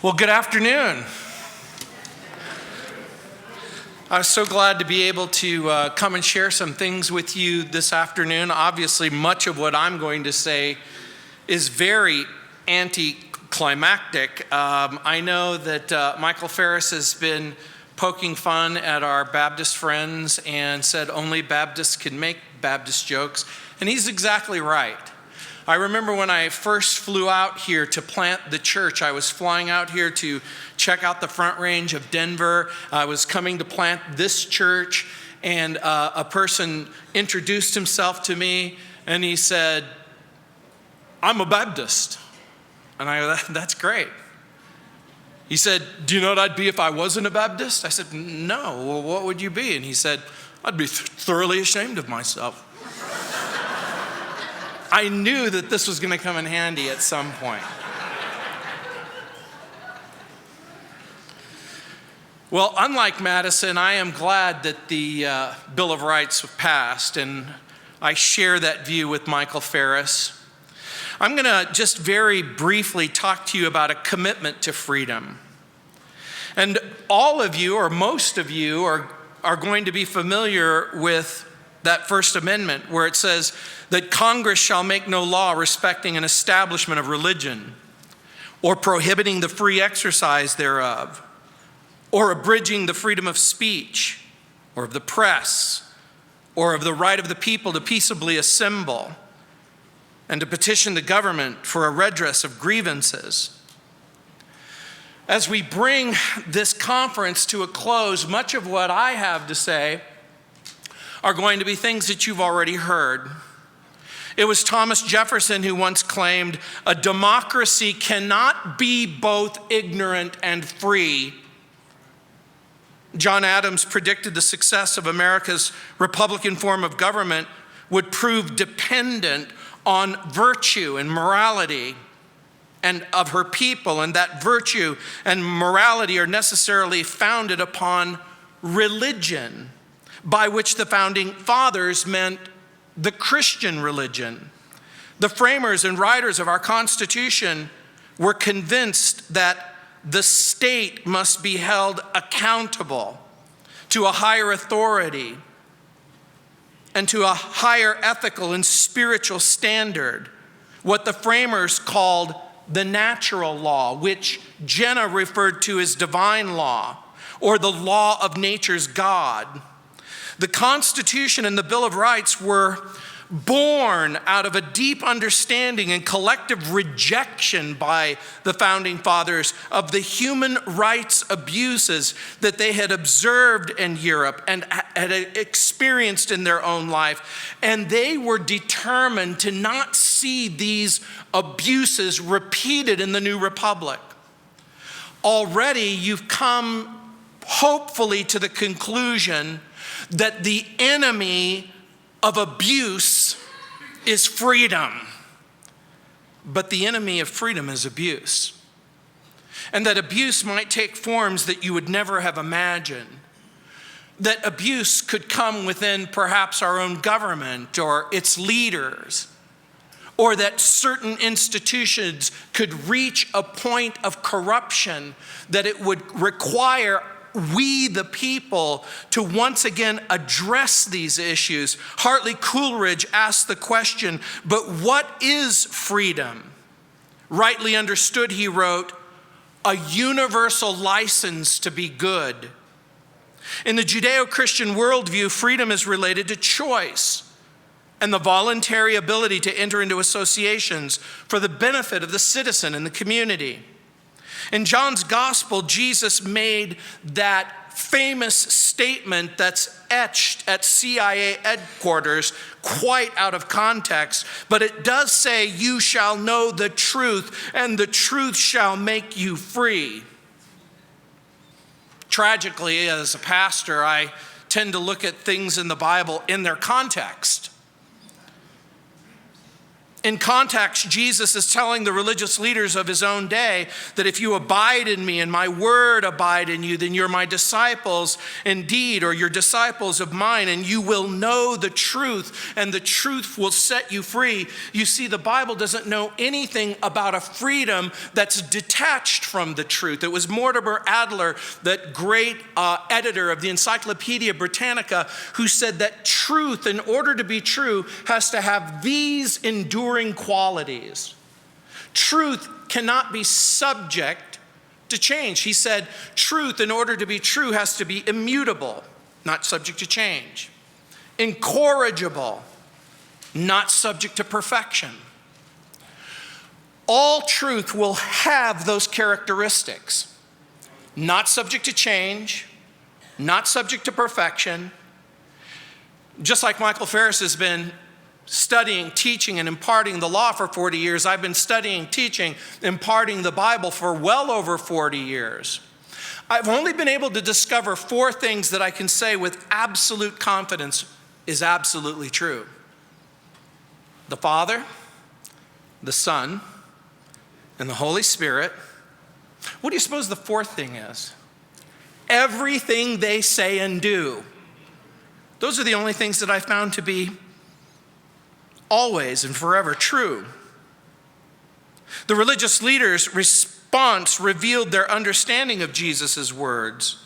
Well, good afternoon. I was so glad to be able to come and share some things with you this afternoon. Obviously, much of what I'm going to say is very anticlimactic. I know that Michael Farris has been poking fun at our Baptist friends and said only Baptists can make Baptist jokes, and he's exactly right. I remember when I first flew out here to plant the church, I was flying out here to check out the Front Range of Denver. I was coming to plant this church, and a person introduced himself to me, and he said, "I'm a Baptist." And I go, "That's great." He said, "Do you know what I'd be if I wasn't a Baptist?" I said, "No, well, what would you be?" And he said, "I'd be thoroughly ashamed of myself." I knew that this was going to come in handy at some point. Well, unlike Madison, I am glad that the Bill of Rights passed, and I share that view with Michael Farris. I'm going to just very briefly talk to you about a commitment to freedom. And all of you, or most of you, are going to be familiar with that First Amendment, where it says that Congress shall make no law respecting an establishment of religion, or prohibiting the free exercise thereof, or abridging the freedom of speech, or of the press, or of the right of the people to peaceably assemble, and to petition the government for a redress of grievances. As we bring this conference to a close, much of what I have to say are going to be things that you've already heard. It was Thomas Jefferson who once claimed, "A democracy cannot be both ignorant and free." John Adams predicted the success of America's Republican form of government would prove dependent on virtue and morality and of her people, and that virtue and morality are necessarily founded upon religion, by which the founding fathers meant the Christian religion. The framers and writers of our Constitution were convinced that the state must be held accountable to a higher authority and to a higher ethical and spiritual standard, what the framers called the natural law, which Jenna referred to as divine law, or the law of nature's God. The Constitution and the Bill of Rights were born out of a deep understanding and collective rejection by the founding fathers of the human rights abuses that they had observed in Europe and had experienced in their own life. And they were determined to not see these abuses repeated in the new republic. Already you've come hopefully to the conclusion that the enemy of abuse is freedom, but the enemy of freedom is abuse. And that abuse might take forms that you would never have imagined. That abuse could come within perhaps our own government or its leaders, or that certain institutions could reach a point of corruption that it would require we, the people, to once again address these issues. Hartley Coleridge asked the question, but what is freedom? Rightly understood, he wrote, a universal license to be good. In the Judeo-Christian worldview, freedom is related to choice and the voluntary ability to enter into associations for the benefit of the citizen and the community. In John's gospel, Jesus made that famous statement that's etched at CIA headquarters quite out of context, but it does say, "You shall know the truth, and the truth shall make you free." Tragically, as a pastor, I tend to look at things in the Bible in their context. In context, Jesus is telling the religious leaders of his own day that if you abide in me and my word abide in you, then you're my disciples indeed, or you're disciples of mine, and you will know the truth, and the truth will set you free. You see, the Bible doesn't know anything about a freedom that's detached from the truth. It was Mortimer Adler, that great editor of the Encyclopedia Britannica, who said that truth, in order to be true, has to have these enduring qualities. Truth cannot be subject to change. He said, truth, in order to be true, has to be immutable, not subject to change. Incorrigible, not subject to perfection. All truth will have those characteristics. Not subject to change, not subject to perfection. Just like Michael Farris has been studying, teaching, and imparting the law for 40 years, I've been studying, teaching, imparting the Bible for well over 40 years. I've only been able to discover 4 things that I can say with absolute confidence is absolutely true. The Father, the Son, and the Holy Spirit. What do you suppose the 4th thing is? Everything they say and do. Those are the only things that I found to be always and forever true. The religious leaders' response revealed their understanding of Jesus' words.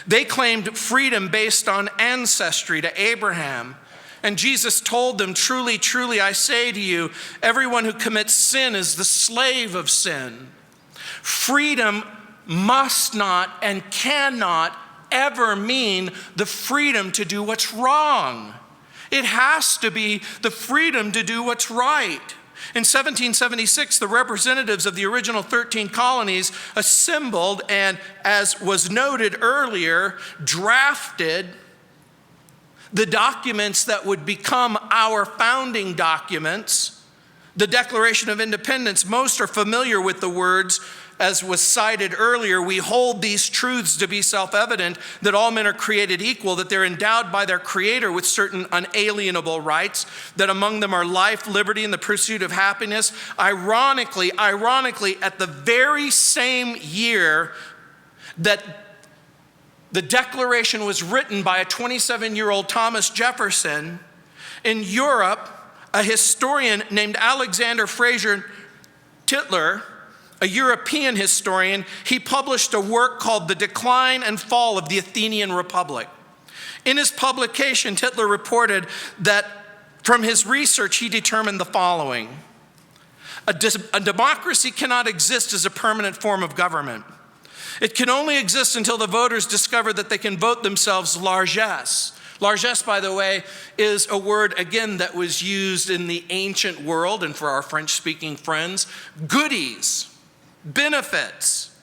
They claimed freedom based on ancestry to Abraham. And Jesus told them, truly, truly, I say to you, everyone who commits sin is the slave of sin. Freedom must not and cannot ever mean the freedom to do what's wrong. It has to be the freedom to do what's right. In 1776, the representatives of the original 13 colonies assembled and, as was noted earlier, drafted the documents that would become our founding documents, the Declaration of Independence. Most are familiar with the words, as was cited earlier, we hold these truths to be self-evident, that all men are created equal, that they're endowed by their Creator with certain unalienable rights, that among them are life, liberty, and the pursuit of happiness. Ironically, at the very same year that the Declaration was written by a 27-year-old Thomas Jefferson, in Europe, a historian named Alexander Fraser Tytler, a European historian, he published a work called The Decline and Fall of the Athenian Republic. In his publication, Tytler reported that from his research, he determined the following. A democracy cannot exist as a permanent form of government. It can only exist until the voters discover that they can vote themselves largesse. Largesse, by the way, is a word, again, that was used in the ancient world, and for our French-speaking friends, goodies, benefits,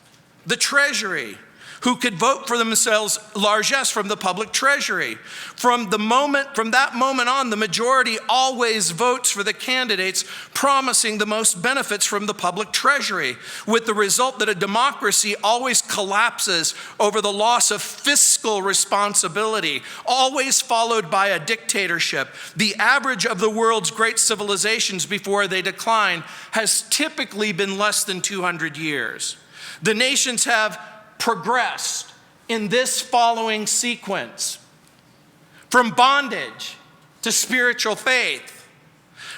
the treasury, who could vote for themselves largesse from the public treasury. From that moment on, the majority always votes for the candidates promising the most benefits from the public treasury, with the result that a democracy always collapses over the loss of fiscal responsibility, always followed by a dictatorship. The average of the world's great civilizations before they decline has typically been less than 200 years. The nations have progressed in this following sequence: from bondage to spiritual faith,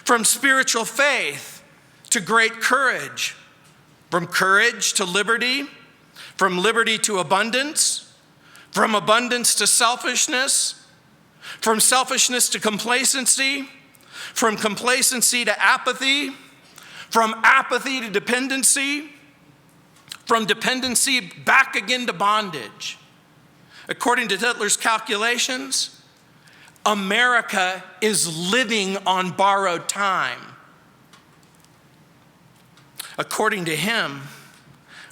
from spiritual faith to great courage, from courage to liberty, from liberty to abundance, from abundance to selfishness, from selfishness to complacency, from complacency to apathy, from apathy to dependency, from dependency back again to bondage. According to Tytler's calculations, America is living on borrowed time. According to him,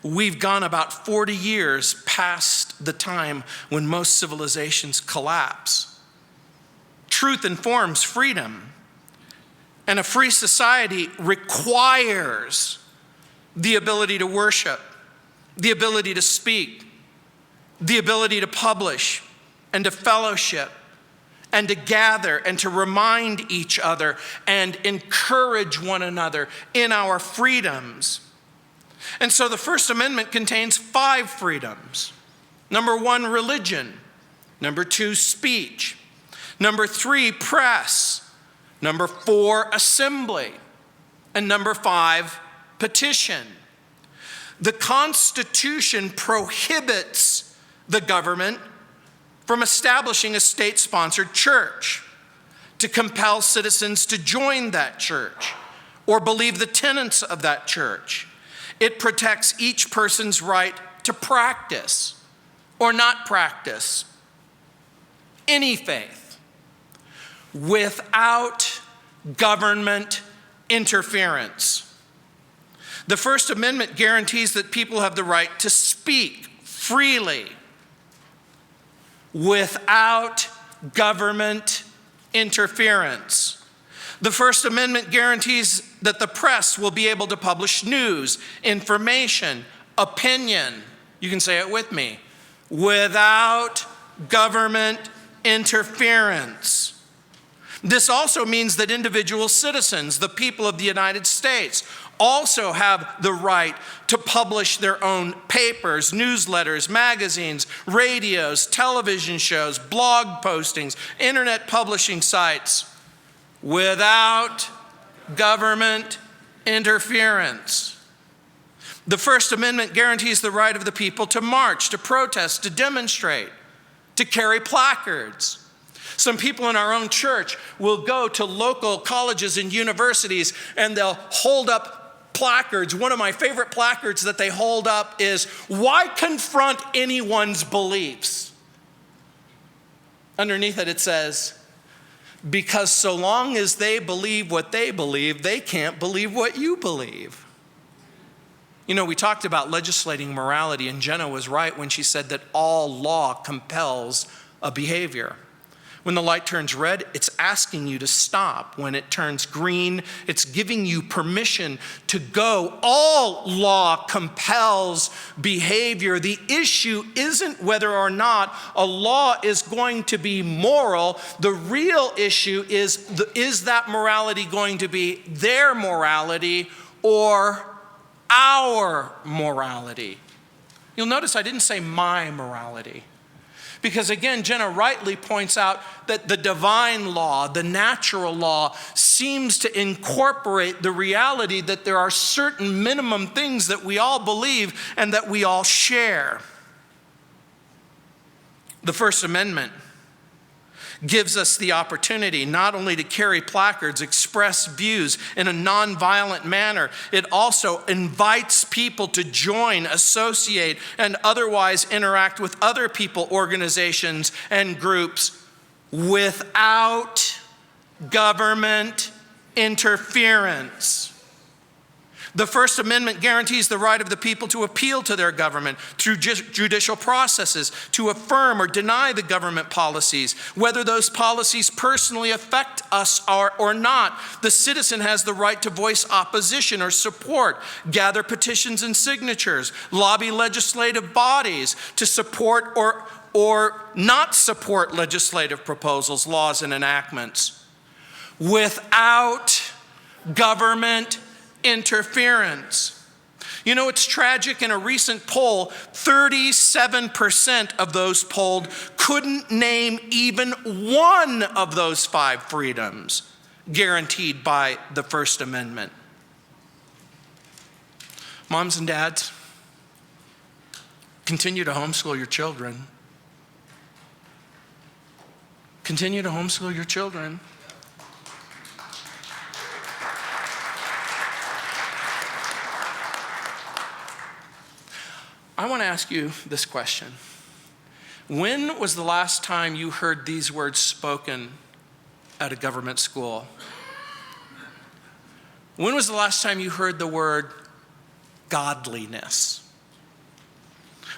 we've gone about 40 years past the time when most civilizations collapse. Truth informs freedom, and a free society requires the ability to worship, the ability to speak, the ability to publish and to fellowship, and to gather and to remind each other and encourage one another in our freedoms. And so the First Amendment contains 5 freedoms. Number 1, religion. Number 2, speech. Number 3, press. Number 4, assembly. And number 5, petition. The Constitution prohibits the government from establishing a state-sponsored church, to compel citizens to join that church or believe the tenets of that church. It protects each person's right to practice or not practice any faith without government interference. The First Amendment guarantees that people have the right to speak freely without government interference. The First Amendment guarantees that the press will be able to publish news, information, opinion. You can say it with me. Without government interference. This also means that individual citizens, the people of the United States, also have the right to publish their own papers, newsletters, magazines, radios, television shows, blog postings, internet publishing sites without government interference. The First Amendment guarantees the right of the people to march, to protest, to demonstrate, to carry placards. Some people in our own church will go to local colleges and universities and they'll hold up placards. One of my favorite placards that they hold up is, "Why confront anyone's beliefs?" Underneath it, it says, "Because so long as they believe what they believe, they can't believe what you believe." You know, we talked about legislating morality, and Jenna was right when she said that all law compels a behavior. When the light turns red, it's asking you to stop. When it turns green, it's giving you permission to go. All law compels behavior. The issue isn't whether or not a law is going to be moral. The real issue is that morality going to be their morality or our morality? You'll notice I didn't say my morality. Because again, Jenna rightly points out that the divine law, the natural law, seems to incorporate the reality that there are certain minimum things that we all believe and that we all share. The First Amendment gives us the opportunity not only to carry placards, express views in a nonviolent manner, it also invites people to join, associate, and otherwise interact with other people, organizations, and groups without government interference. The First Amendment guarantees the right of the people to appeal to their government through judicial processes, to affirm or deny the government policies, whether those policies personally affect us or not. The citizen has the right to voice opposition or support, gather petitions and signatures, lobby legislative bodies to support or not support legislative proposals, laws, and enactments without government interference. You know, it's tragic. In a recent poll, 37% of those polled couldn't name even one of those 5 freedoms guaranteed by the First Amendment. Moms and dads, continue to homeschool your children. Continue to homeschool your children. I want to ask you this question. When was the last time you heard these words spoken at a government school? When was the last time you heard the word godliness?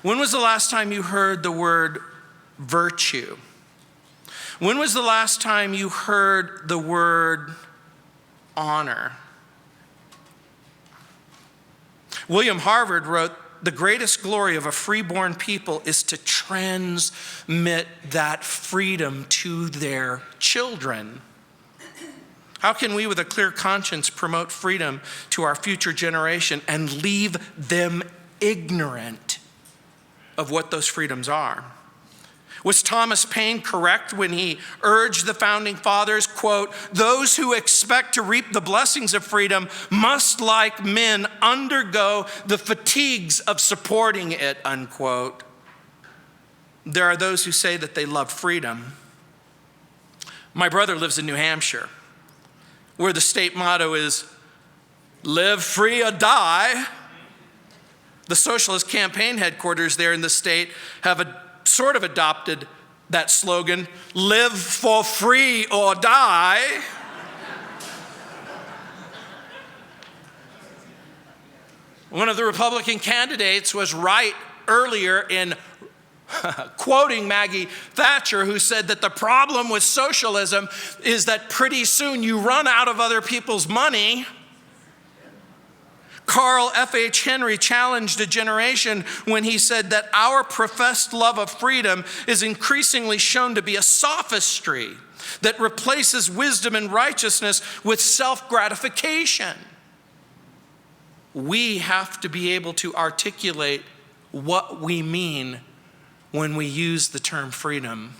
When was the last time you heard the word virtue? When was the last time you heard the word honor? William Harvard wrote the greatest glory of a freeborn people is to transmit that freedom to their children. How can we with a clear conscience promote freedom to our future generation and leave them ignorant of what those freedoms are? Was Thomas Paine correct when he urged the founding fathers, quote, "Those who expect to reap the blessings of freedom must, like men, undergo the fatigues of supporting it," unquote? There are those who say that they love freedom. My brother lives in New Hampshire, where the state motto is, "Live free or die." The Socialist campaign headquarters there in the state have sort of adopted that slogan, "Live for free or die." One of the Republican candidates was right earlier in quoting Maggie Thatcher, who said that the problem with socialism is that pretty soon you run out of other people's money. Carl F.H. Henry challenged a generation when he said that our professed love of freedom is increasingly shown to be a sophistry that replaces wisdom and righteousness with self-gratification. We have to be able to articulate what we mean when we use the term freedom.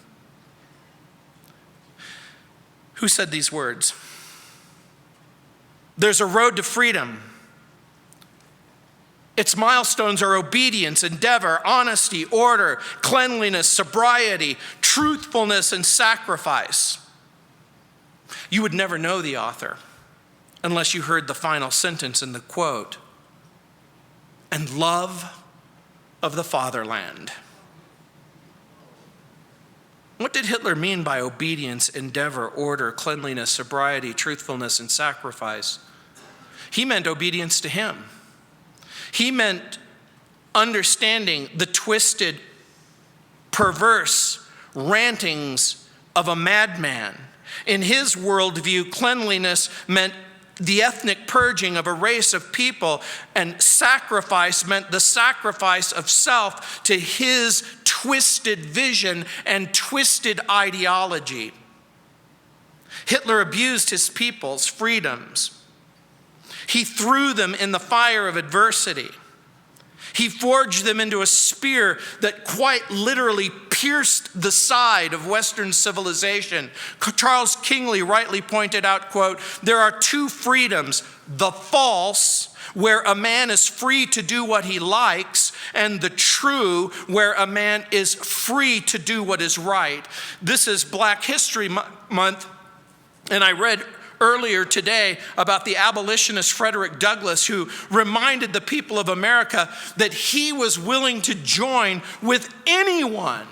Who said these words? There's a road to freedom. Its milestones are obedience, endeavor, honesty, order, cleanliness, sobriety, truthfulness, and sacrifice. You would never know the author unless you heard the final sentence in the quote, "and love of the fatherland." What did Hitler mean by obedience, endeavor, order, cleanliness, sobriety, truthfulness, and sacrifice? He meant obedience to him. He meant understanding the twisted, perverse rantings of a madman. In his worldview, cleanliness meant the ethnic purging of a race of people, and sacrifice meant the sacrifice of self to his twisted vision and twisted ideology. Hitler abused his people's freedoms. He threw them in the fire of adversity. He forged them into a spear that quite literally pierced the side of Western civilization. Charles Kingsley rightly pointed out, quote, "There are two freedoms, the false, where a man is free to do what he likes, and the true, where a man is free to do what is right." This is Black History Month, and I read earlier today about the abolitionist Frederick Douglass, who reminded the people of America that he was willing to join with anyone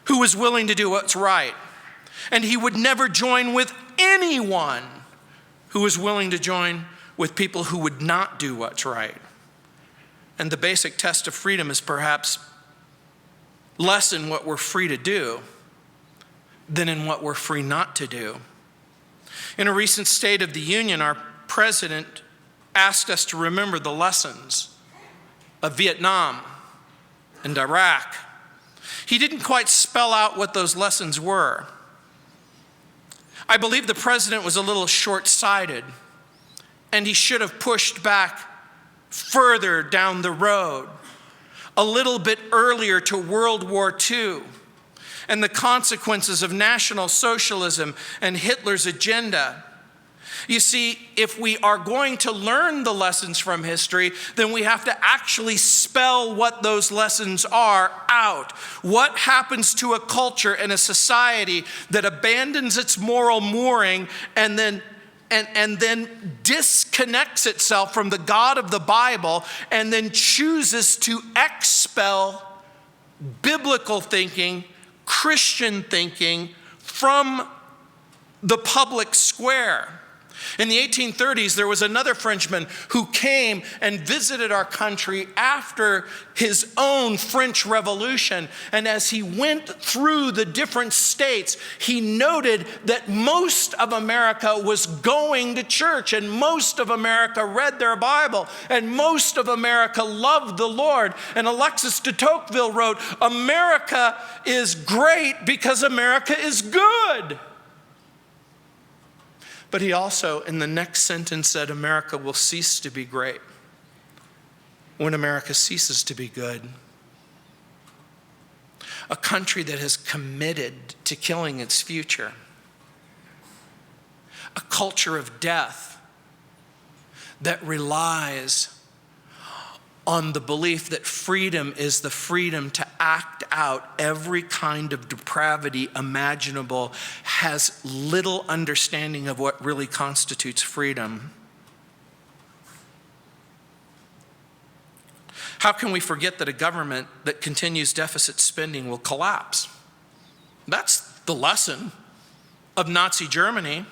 who was willing to do what's right. And he would never join with anyone who was willing to join with people who would not do what's right. And the basic test of freedom is perhaps less in what we're free to do than in what we're free not to do. In a recent State of the Union, our president asked us to remember the lessons of Vietnam and Iraq. He didn't quite spell out what those lessons were. I believe the president was a little short-sighted, and he should have pushed back further down the road, a little bit earlier to World War II and the consequences of National Socialism and Hitler's agenda. You see, if we are going to learn the lessons from history, then we have to actually spell what those lessons are out. What happens to a culture and a society that abandons its moral mooring and then disconnects itself from the God of the Bible and then chooses to expel biblical thinking, Christian thinking from the public square? In the 1830s, there was another Frenchman who came and visited our country after his own French Revolution. And as he went through the different states, he noted that most of America was going to church, and most of America read their Bible, and most of America loved the Lord. And Alexis de Tocqueville wrote, "America is great because America is good." But he also, in the next sentence, said, America will cease to be great when America ceases to be good. A country that has committed to killing its future. A culture of death that relies on the belief that freedom is the freedom to act out every kind of depravity imaginable, has little understanding of what really constitutes freedom. How can we forget that a government that continues deficit spending will collapse? That's the lesson of Nazi Germany.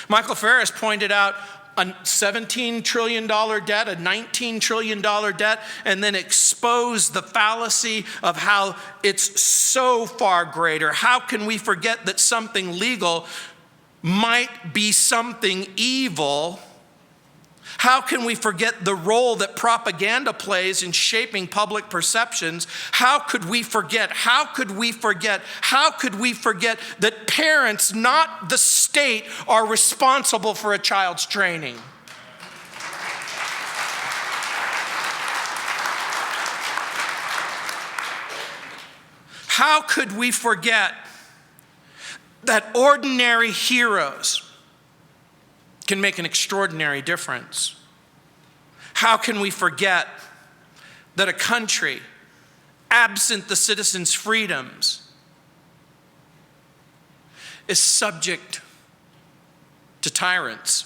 Michael Farris pointed out a $17 trillion debt, a $19 trillion debt, and then expose the fallacy of how it's so far greater. How can we forget that something legal might be something evil? How can we forget the role that propaganda plays in shaping public perceptions? How could we forget? How could we forget? How could we forget that parents, not the state, are responsible for a child's training? How could we forget that ordinary heroes can make an extraordinary difference? How can we forget that a country absent the citizens' freedoms is subject to tyrants?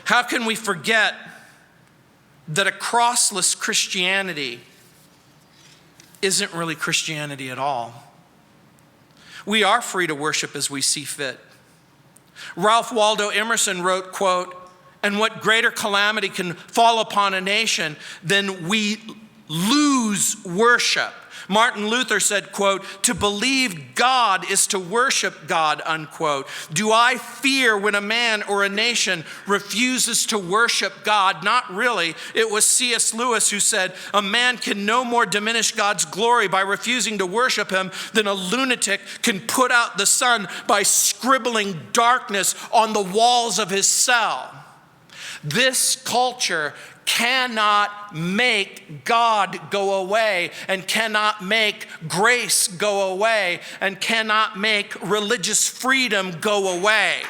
How can we forget that a crossless Christianity isn't really Christianity at all? We are free to worship as we see fit. Ralph Waldo Emerson wrote, quote, "And what greater calamity can fall upon a nation than we lose worship?" Martin Luther said, quote, "To believe God is to worship God," unquote. Do I fear when a man or a nation refuses to worship God? Not really. It was C.S. Lewis who said, "A man can no more diminish God's glory by refusing to worship him than a lunatic can put out the sun by scribbling darkness on the walls of his cell." This culture cannot make God go away, and cannot make grace go away, and cannot make religious freedom go away.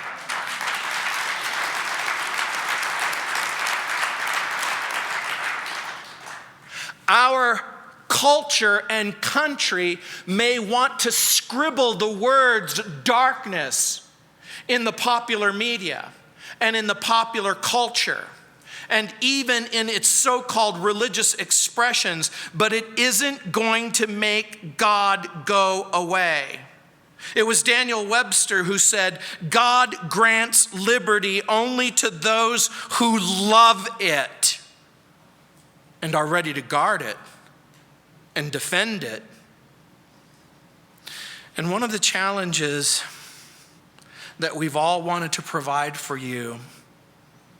Our culture and country may want to scribble the words darkness in the popular media and in the popular culture, and even in its so-called religious expressions, but it isn't going to make God go away. It was Daniel Webster who said, "God grants liberty only to those who love it and are ready to guard it and defend it." And one of the challenges that we've all wanted to provide for you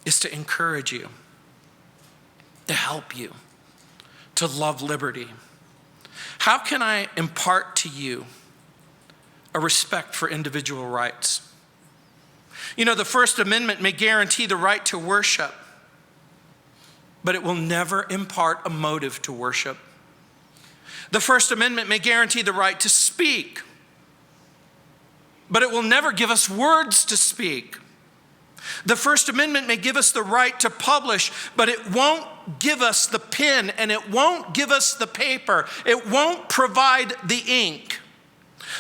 is to encourage you, to help you, to love liberty. How can I impart to you a respect for individual rights? You know, the First Amendment may guarantee the right to worship, but it will never impart a motive to worship. The First Amendment may guarantee the right to speak, but it will never give us words to speak. The First Amendment may give us the right to publish, but it won't give us the pen, and it won't give us the paper. It won't provide the ink.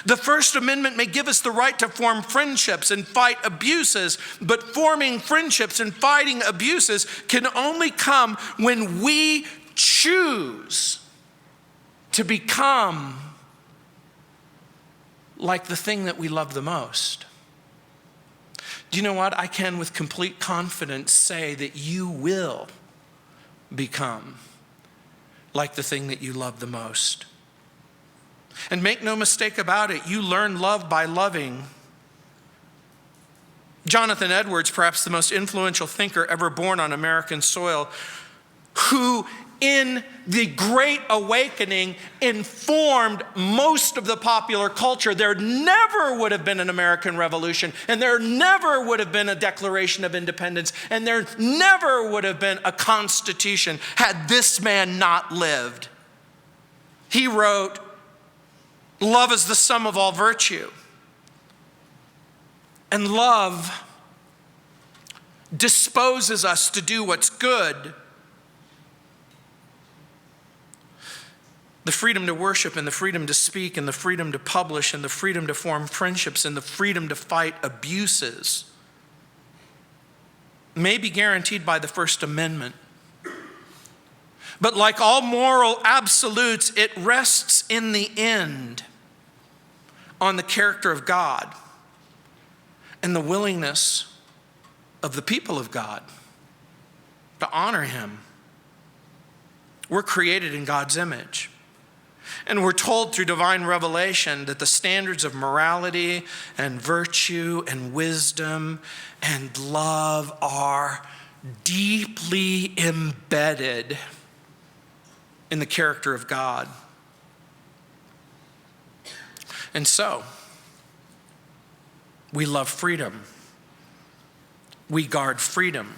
The First Amendment may give us the right to form friendships and fight abuses, but forming friendships and fighting abuses can only come when we choose to become like the thing that we love the most. you know what? I can with complete confidence say that you will become like the thing that you love the most. And make no mistake about it, you learn love by loving. Jonathan Edwards, perhaps the most influential thinker ever born on American soil, who in the Great Awakening informed most of the popular culture. There never would have been an American Revolution, and there never would have been a Declaration of Independence, and there never would have been a Constitution had this man not lived. He wrote, "Love is the sum of all virtue." And love disposes us to do what's good. The freedom to worship and the freedom to speak and the freedom to publish and the freedom to form friendships and the freedom to fight abuses may be guaranteed by the First Amendment. But like all moral absolutes, it rests in the end on the character of God and the willingness of the people of God to honor him. We're created in God's image. And we're told through divine revelation that the standards of morality and virtue and wisdom and love are deeply embedded in the character of God. And so, we love freedom. We guard freedom.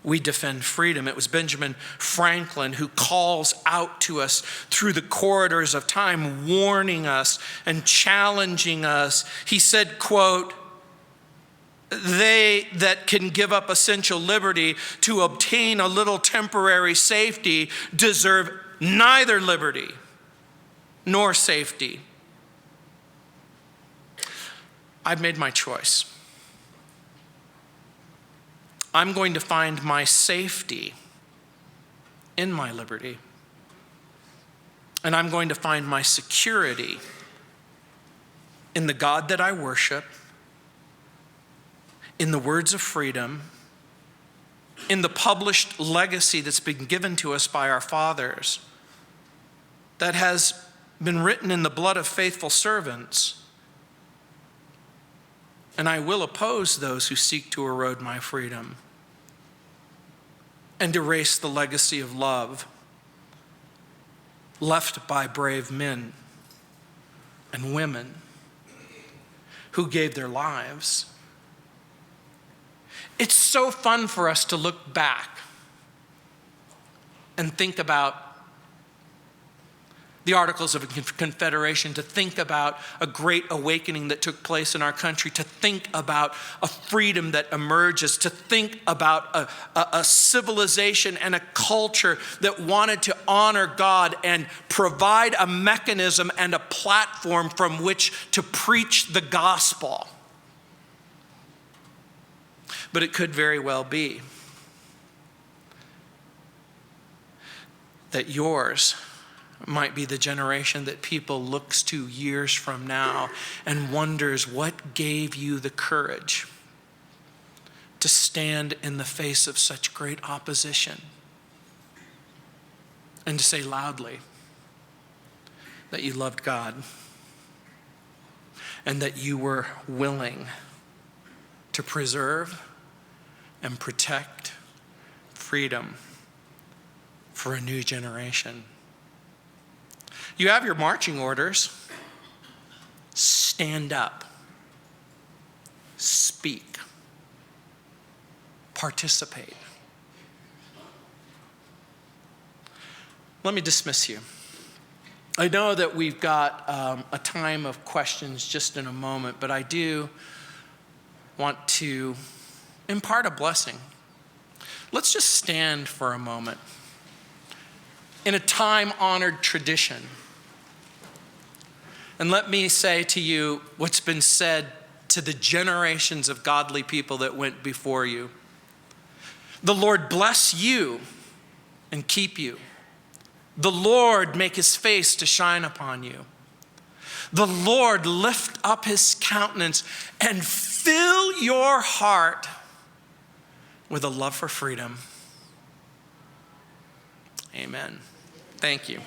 We defend freedom. It was Benjamin Franklin who calls out to us through the corridors of time, warning us and challenging us. He said, quote, "They that can give up essential liberty to obtain a little temporary safety deserve neither liberty nor safety." I've made my choice. I'm going to find my safety in my liberty. And I'm going to find my security in the God that I worship, in the words of freedom, in the published legacy that's been given to us by our fathers, that has been written in the blood of faithful servants. And I will oppose those who seek to erode my freedom and erase the legacy of love left by brave men and women who gave their lives. It's so fun for us to look back and think about the Articles of Confederation, to think about a great awakening that took place in our country, to think about a freedom that emerges, to think about a civilization and a culture that wanted to honor God and provide a mechanism and a platform from which to preach the gospel. But it could very well be that yours might be the generation that people looks to years from now and wonders what gave you the courage to stand in the face of such great opposition and to say loudly that you loved God and that you were willing to preserve and protect freedom for a new generation. You have your marching orders. Stand up. Speak. Participate. Let me dismiss you. I know that we've got a time of questions just in a moment, but I do want to impart a blessing. Let's just stand for a moment in a time-honored tradition. And let me say to you what's been said to the generations of godly people that went before you. The Lord bless you and keep you. The Lord make his face to shine upon you. The Lord lift up his countenance and fill your heart with a love for freedom. Amen. Thank you.